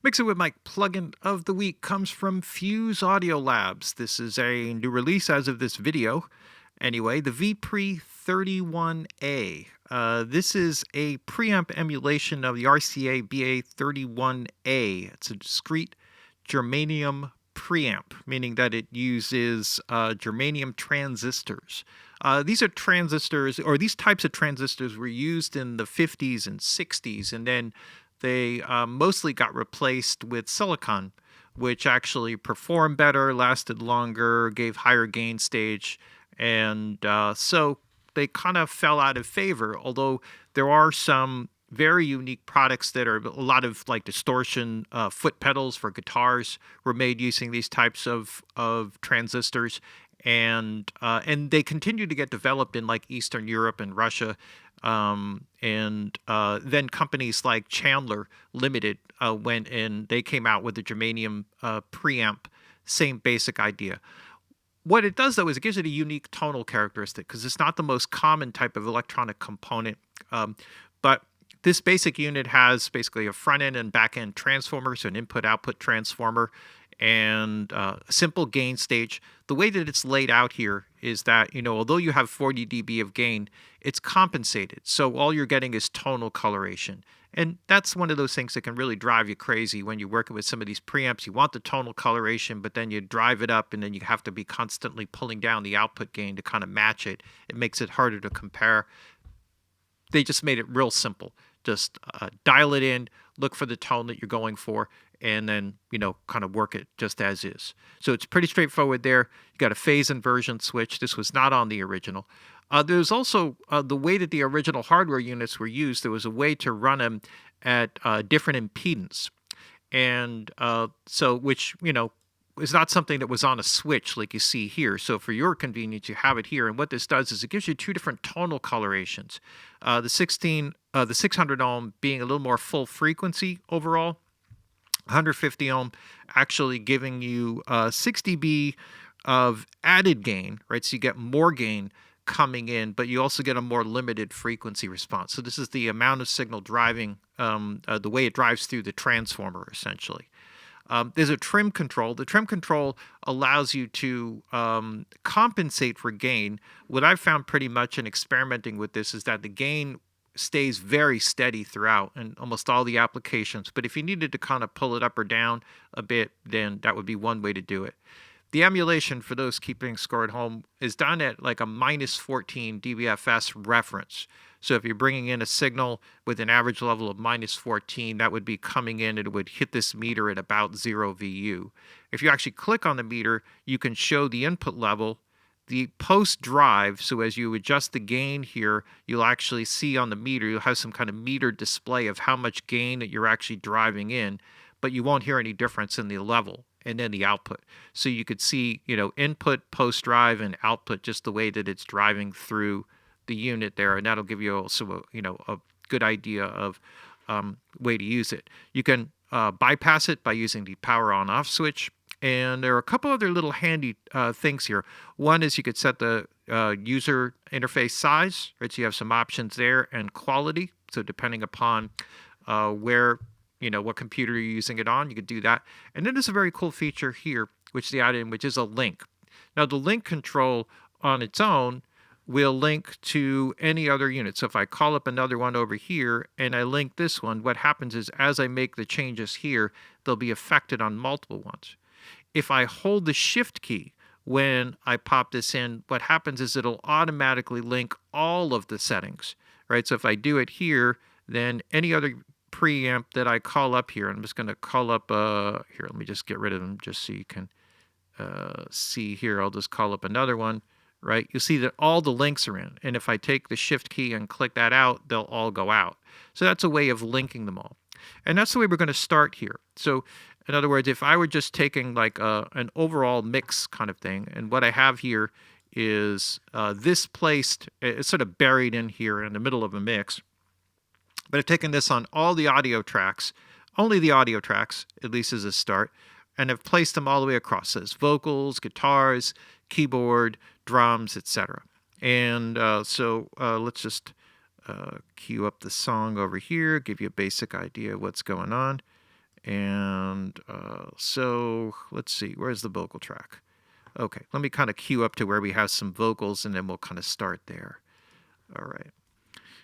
Mix It With Mike plugin of the week comes from Fuse Audio Labs. This is a new release as of this video. Anyway, the VPRE-31A. This is a preamp emulation of the RCA BA31A. It's a discrete germanium preamp, meaning that it uses germanium transistors. These are transistors, or these types of transistors were used in the 50s and 60s, and then they mostly got replaced with silicon, which actually performed better, lasted longer, gave higher gain stage, and so they kind of fell out of favor, although there are some very unique products that are a lot of like distortion foot pedals for guitars were made using these types of transistors, and they continue to get developed in like Eastern Europe and Russia, and then companies like Chandler Limited went and they came out with the germanium preamp, same basic idea. What it does, though, is it gives it a unique tonal characteristic because it's not the most common type of electronic component. But this basic unit has basically a front end and back end transformer, so an input output transformer, and a simple gain stage. The way that it's laid out here is that, although you have 40 dB of gain, it's compensated. So all you're getting is tonal coloration. And that's one of those things that can really drive you crazy when you're working with some of these preamps. You want the tonal coloration, but then you drive it up and then you have to be constantly pulling down the output gain to kind of match it. It makes it harder to compare. They just made it real simple. Just dial it in, look for the tone that you're going for, and then, kind of work it just as is. So it's pretty straightforward there. You got a phase inversion switch. This was not on the original. There's also the way that the original hardware units were used. There was a way to run them at different impedance. And which, is not something that was on a switch like you see here. So for your convenience, you have it here. And what this does is it gives you two different tonal colorations. The 600 ohm being a little more full frequency overall. 150 ohm actually giving you 6 dB of added gain, right? So you get more gain coming in, but you also get a more limited frequency response. So this is the amount of signal driving, the way it drives through the transformer, essentially. There's a trim control. The trim control allows you to compensate for gain. What I've found pretty much in experimenting with this is that the gain stays very steady throughout in almost all the applications. But if you needed to kind of pull it up or down a bit, then that would be one way to do it. The emulation, for those keeping score at home, is done at like a minus 14 dBFS reference. So if you're bringing in a signal with an average level of minus 14, that would be coming in, it would hit this meter at about 0 VU. If you actually click on the meter, you can show the input level, the post drive. So as you adjust the gain here, you'll actually see on the meter, you'll have some kind of meter display of how much gain that you're actually driving in, but you won't hear any difference in the level and then the output. So you could see, input, post drive, and output just the way that it's driving through the unit there, and that'll give you also a good idea of way to use it. You can bypass it by using the power on off switch, and there are a couple other little handy things here. One is you could set the user interface size, right? So you have some options there, and quality. So depending upon where what computer you're using it on, you could do that. And then there's a very cool feature here, which they added in, which is a link. Now the link control on its own will link to any other unit. So if I call up another one over here and I link this one, what happens is as I make the changes here, they'll be affected on multiple ones. If I hold the shift key when I pop this in, what happens is it'll automatically link all of the settings, right? So if I do it here, then any other preamp that I call up here, I'm just going to call up, here, let me just get rid of them just so you can see here. I'll just call up another one, right? You'll see that all the links are in. And if I take the shift key and click that out, they'll all go out. So that's a way of linking them all. And that's the way we're going to start here. So in other words, if I were just taking like an overall mix kind of thing, and what I have here is this placed, it's sort of buried in here in the middle of a mix. But I've taken this on all the audio tracks, only the audio tracks, at least as a start, and I've placed them all the way across. So there's vocals, guitars, keyboard, drums, etc. And so let's just cue up the song over here, give you a basic idea of what's going on. And so let's see, where's the vocal track? Okay, let me kind of cue up to where we have some vocals, and then we'll kind of start there. All right.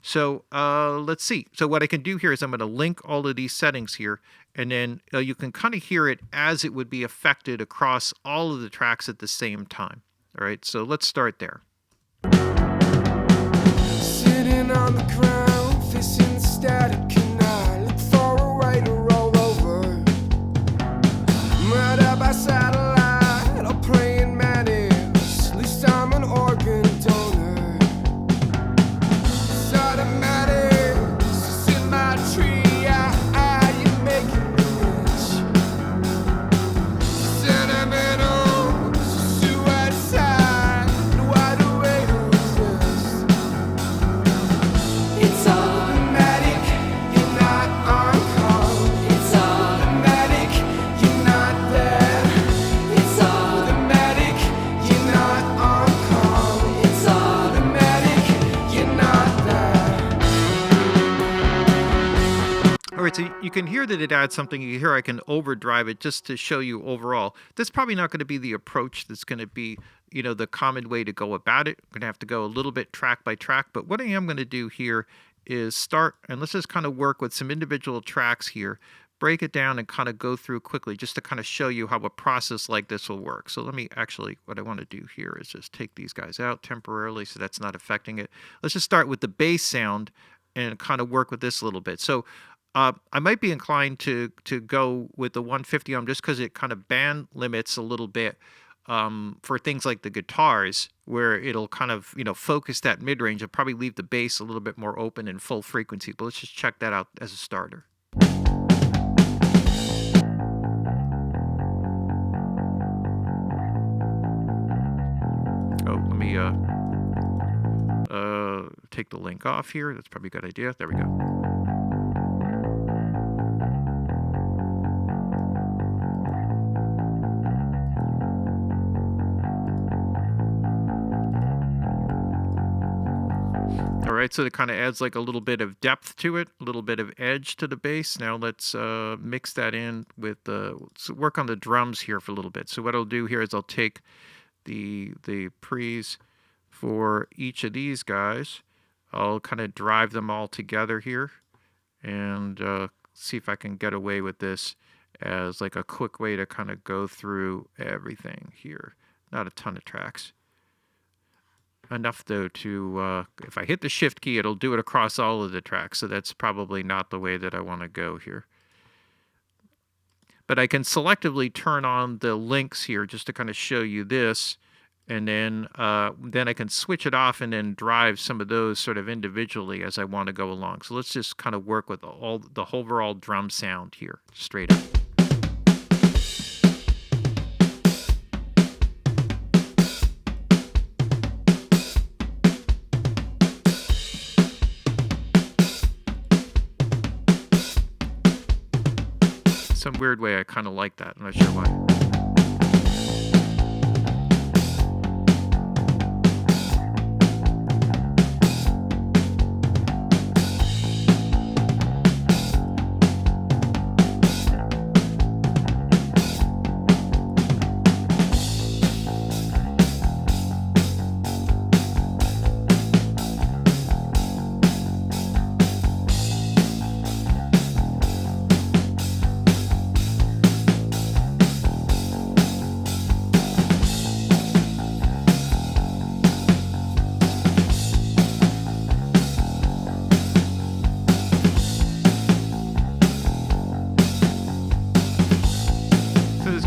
So let's see. So what I can do here is I'm going to link all of these settings here, and then you can kind of hear it as it would be affected across all of the tracks at the same time. All right, so let's start there. Sitting on the ground, facing the static canal, look for a way to roll over. Murder by satellite, or praying mantis, at least I'm an organ donor. It's automatic, it's in my tree, you're making me itch. Sentimental, suicide, why do we resist? It's automatic, you're not on call. It's automatic, you're not there. It's automatic, you're not on call. It's automatic, you're not there. All right, so you can hear that it adds something. You hear I can overdrive it just to show you overall. That's probably not going to be the approach that's going to be, the common way to go about it. I'm going to have to go a little bit track by track. But what I am going to do here is start, and let's just kind of work with some individual tracks here, break it down and kind of go through quickly just to kind of show you how a process like this will work. So let me actually, what I want to do here is just take these guys out temporarily so that's not affecting it. Let's just start with the bass sound and kind of work with this a little bit. So I might be inclined to go with the 150 ohm just because it kind of band limits a little bit for things like the guitars, where it'll kind of focus that mid range and probably leave the bass a little bit more open and full frequency. But let's just check that out as a starter. Oh, let me take the link off here. That's probably a good idea. There we go. All right, so it kind of adds like a little bit of depth to it, a little bit of edge to the bass. Now let's mix that in with let's work on the drums here for a little bit. So what I'll do here is I'll take the pre's for each of these guys. I'll kind of drive them all together here and see if I can get away with this as like a quick way to kind of go through everything here. Not a ton of tracks. Enough though to, if I hit the shift key, it'll do it across all of the tracks. So that's probably not the way that I want to go here. But I can selectively turn on the links here just to kind of show you this. And then I can switch it off and then drive some of those sort of individually as I want to go along. So let's just kind of work with the overall drum sound here, straight up. Some weird way I kind of like that. I'm not sure why.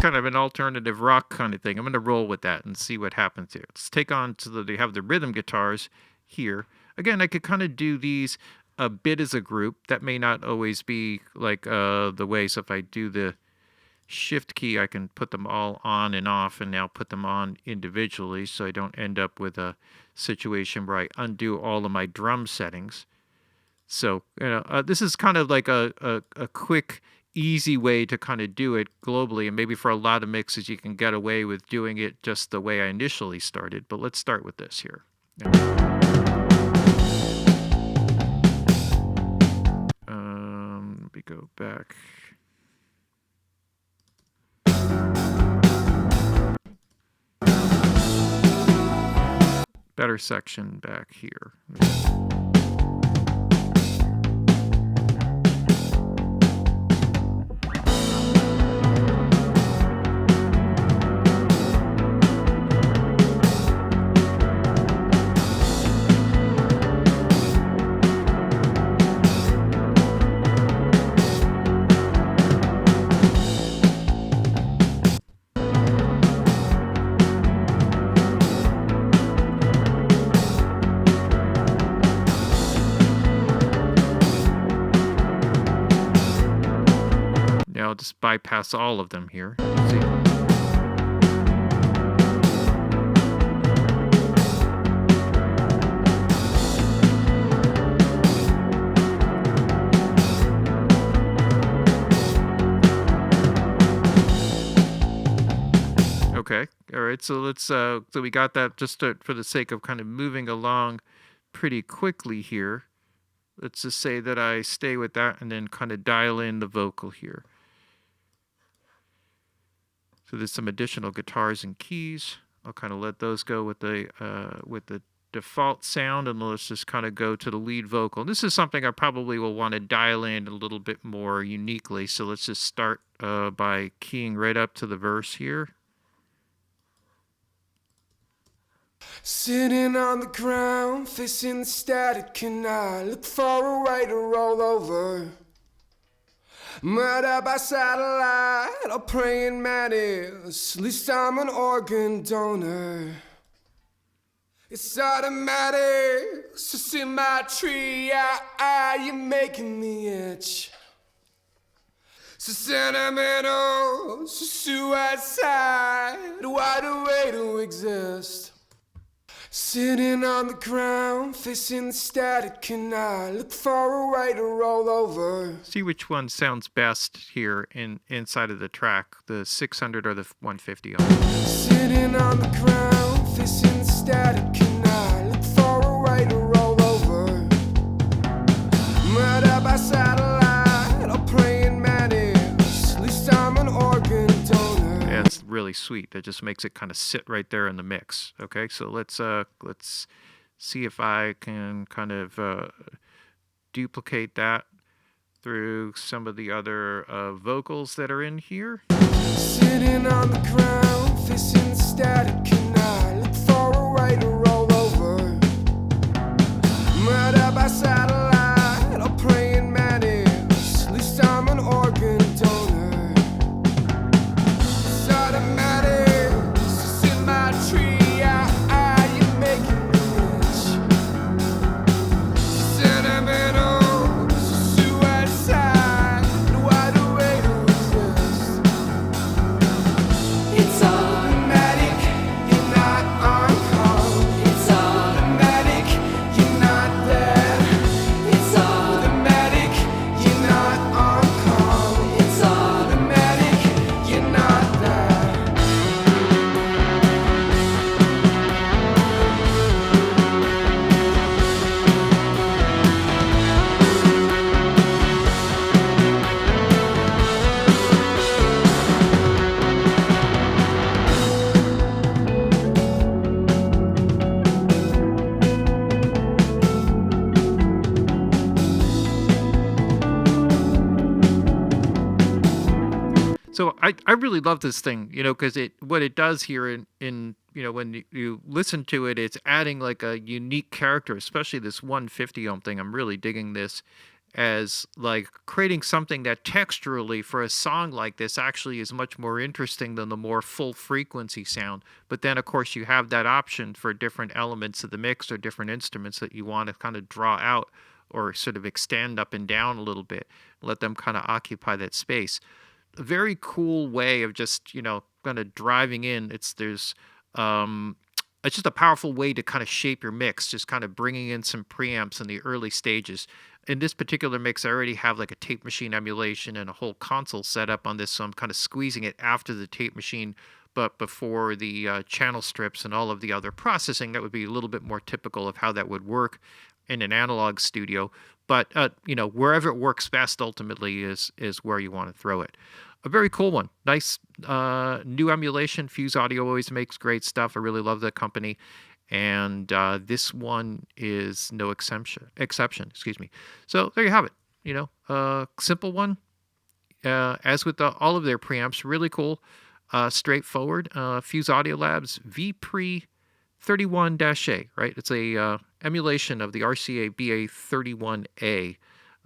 Kind of an alternative rock kind of thing. I'm going to roll with that and see what happens here. Let's take on to they have the rhythm guitars here. Again, I could kind of do these a bit as a group. That may not always be like the way. So if I do the shift key, I can put them all on and off and now put them on individually so I don't end up with a situation where I undo all of my drum settings. So, this is kind of like a quick, easy way to kind of do it globally. And maybe for a lot of mixes, you can get away with doing it just the way I initially started. But let's start with this here. Let me go back. better section back here. Now I'll just bypass all of them here. See? Okay. All right. So let's so we got that just for the sake of kind of moving along pretty quickly here. Let's just say that I stay with that and then kind of dial in the vocal here. So there's some additional guitars and keys. I'll kind of let those go with the default sound, and let's just kind of go to the lead vocal. This is something I probably will want to dial in a little bit more uniquely. So let's just start by keying right up to the verse here. Sitting on the ground, facing the static canal, look for a way to roll over. Murder by satellite or praying mantis, at least I'm an organ donor. It's automatic, so see my tree, you're making me itch. So sentimental, so suicide, what a way to exist. Sitting on the ground, facing the static canal, look for a way to roll over. See which one sounds best here inside of the track, the 600 or the 150 ohm. Sitting on the ground, facing the static canal, look for a way to roll over. Murder by satellite or praying mantis, at least I'm an organ donor. Yeah, it's really sweet. That just makes it kind of sit right there in the mix. Okay, so let's see if I can kind of duplicate that through some of the other vocals that are in here. Sitting on the ground, facing the static canal, look for a way to roll over. Murder by satellite or praying mantis, at least I'm an organ donor. It's automatic, it's in my tree, you're making me itch. Sentimental, suicide, what a way to exist. It's automatic, you're not on call. It's automatic, you're not there. It's automatic, you're not on call. It's automatic, you're not there. So I really love this thing, because what it does here in when you listen to it, it's adding like a unique character, especially this 150 ohm thing. I'm really digging this as like creating something that texturally for a song like this actually is much more interesting than the more full frequency sound. But then of course you have that option for different elements of the mix or different instruments that you want to kind of draw out or sort of extend up and down a little bit, let them kind of occupy that space. A very cool way of just kind of driving in. It's just a powerful way to kind of shape your mix, just kind of bringing in some preamps in the early stages. In this particular mix, I already have like a tape machine emulation and a whole console set up on this, so I'm kind of squeezing it after the tape machine, but before the channel strips and all of the other processing. That would be a little bit more typical of how that would work in an analog studio. But wherever it works best ultimately is where you want to throw it. A very cool one. Nice new emulation. Fuse Audio always makes great stuff. I really love that company. and this one is no exception. Excuse me. So there you have it. Simple one. As with all of their preamps, really cool, straightforward. Fuse Audio Labs VPRE-31A, right? It's a emulation of the RCA BA31A,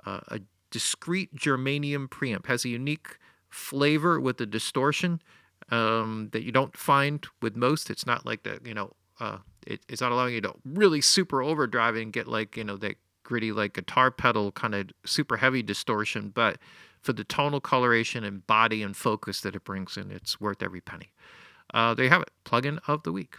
a discrete germanium preamp. Has a unique flavor with the distortion that you don't find with most. It's not like it's not allowing you to really super overdrive it and get that gritty like guitar pedal kind of super heavy distortion, but for the tonal coloration and body and focus that it brings in, it's worth every penny. There you have it, plugin of the week.